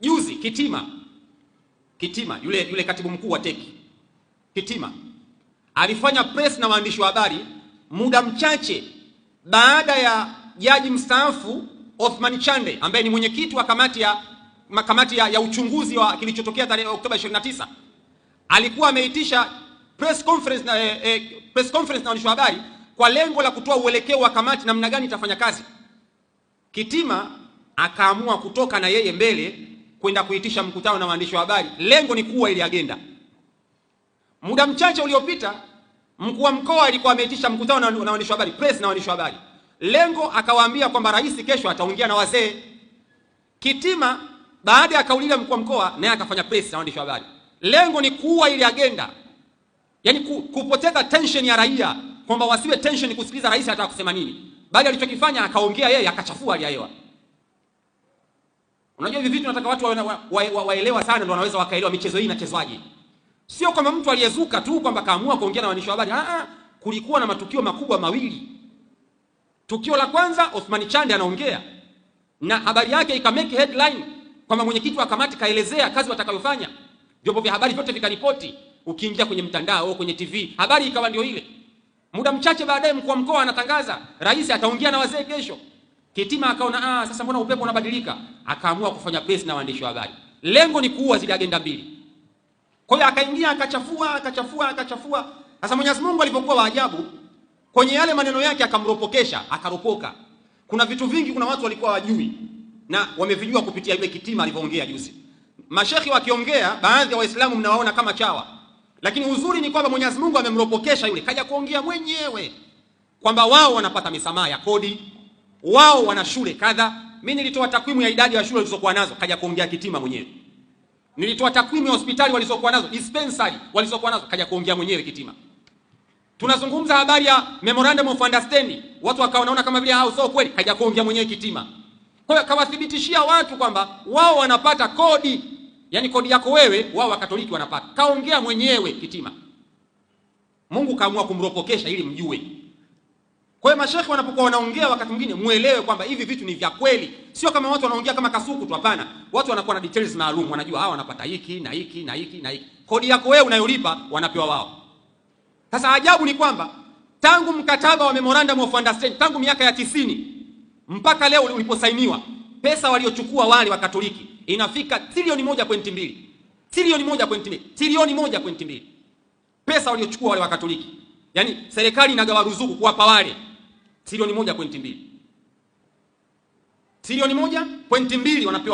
Juzi Kitima yule katibu mkuu wa teki Kitima alifanya press na waandishi wa habari muda mchache baada ya jaji mstaafu Othman Chande ambaye ni mwenyekiti wa kamati ya uchunguzi wa kilichotokea tarehe Oktoba 29 alikuwa ameitisha press conference na waandishi wa habari kwa lengo la kutoa uelekeo wa kamati namna gani itafanya kazi. Kitima akaamua kutoka na yeye mbele kwenda kuitisha mkutano na waandishi wa habari. Lengo ni kuwa ile agenda. Muda mchache uliopita mkuu wa mkoa alikuwa ameitisha mkutano na waandishi wa habari, press na waandishi wa habari. Lengo akawaambia kwamba rais kesho ataongea na wazee. Kitima baada ya kauli ile mkuu wa mkoa naye akafanya press na waandishi wa habari. Lengo ni kuua ile agenda. Yaani kupoteza tension ya raia, kwamba wasiwe tension kusikiliza rais anataka kusema nini. Bali alichokifanya akaongea yeye akachafua hali ya hewa. Unajua hivi vitu nataka watu waelewa sana, ndio wanaweza wakaelewa michezo hii inachezwaje. Sio kama mtu aliyezuka tu kwamba kaamua kuongea na waandishi wa habari. Kulikuwa na matukio makubwa mawili. Tukio la kwanza, Othman Chande anaongea na habari yake ikameke headline kwamba mwenyekiti wa kamati kaelezea kazi watakayofanya. Vyombo vya habari vyote vikaripoti. Ukiingia kwenye mtandao au kwenye TV, habari ikawa ndio ile. Muda mchache baadaye mkuu wa mkoa anatangaza rais ataongea na wazee kesho. Kitima akaona sasa mbona upepo unabadilika, akaamua kufanya press na waandishi wa habari. Lengo ni kuua zile agenda mbili. Kwa hiyo akaingia akachafua. Sasa Mwenyezi Mungu alipokuwa waajabu kwenye yale maneno yake akamropokesha, akaropoka. Kuna vitu vingi kuna watu walikuwa wajui na wamevijua kupitia yule Kitima alivyoongea juzi. Mashekhi wakiongea, baadhi ya Waislamu mnawaona kama chawa. Lakini uzuri ni kwamba Mwenyezi Mungu amemropokesha yule, kaja kuongea mwenyewe kwamba wao wanapata misamaha ya kodi, wao wana shule kadha. Mimi nilitoa takwimu ya idadi ya shule walizokuwa nazo, kaja kuongea Kitima mwenyewe. Nilitoa takwimu ya hospitali walizokuwa nazo, dispensary walizokuwa nazo, kaja kuongea mwenyewe Kitima. Tunazungumza habari ya memorandum of understanding, watu wakaona kama vile hao sio kweli, kaja kuongea mwenyewe Kitima. Kwa hiyo kawathibitishia watu kwamba wao wanapata kodi, yani kodi yako wewe, wao Wakatoliki wanapata. Kaongea mwenyewe Kitima. Mungu kaamua kumropokesha ili mjue. Kwa hiyo mashekhi wanapokuwa wanaongea wakati mwingine muelewe kwamba hivi vitu ni vya kweli. Sio kama watu wanaongea kama kasuku tu, hapana. Watu wanakuwa na details maalum, wanajua hawa wanapata hiki na hiki na hiki na hiki. Kodi yako wewe unayolipa wanapewa wao. Sasa ajabu ni kwamba tangu mkataba wa memorandum of understanding, tangu miaka ya 90 mpaka leo uliposainiwa, pesa waliochukua wale wa Katoliki inafika trilioni 1.2. Trilioni 1.2. Trilioni 1.2. Pesa waliochukua wale wa Katoliki. Yaani serikali inagawa ruzuku kuwapa wale trilioni 1.2. Trilioni 1.2 wanapewa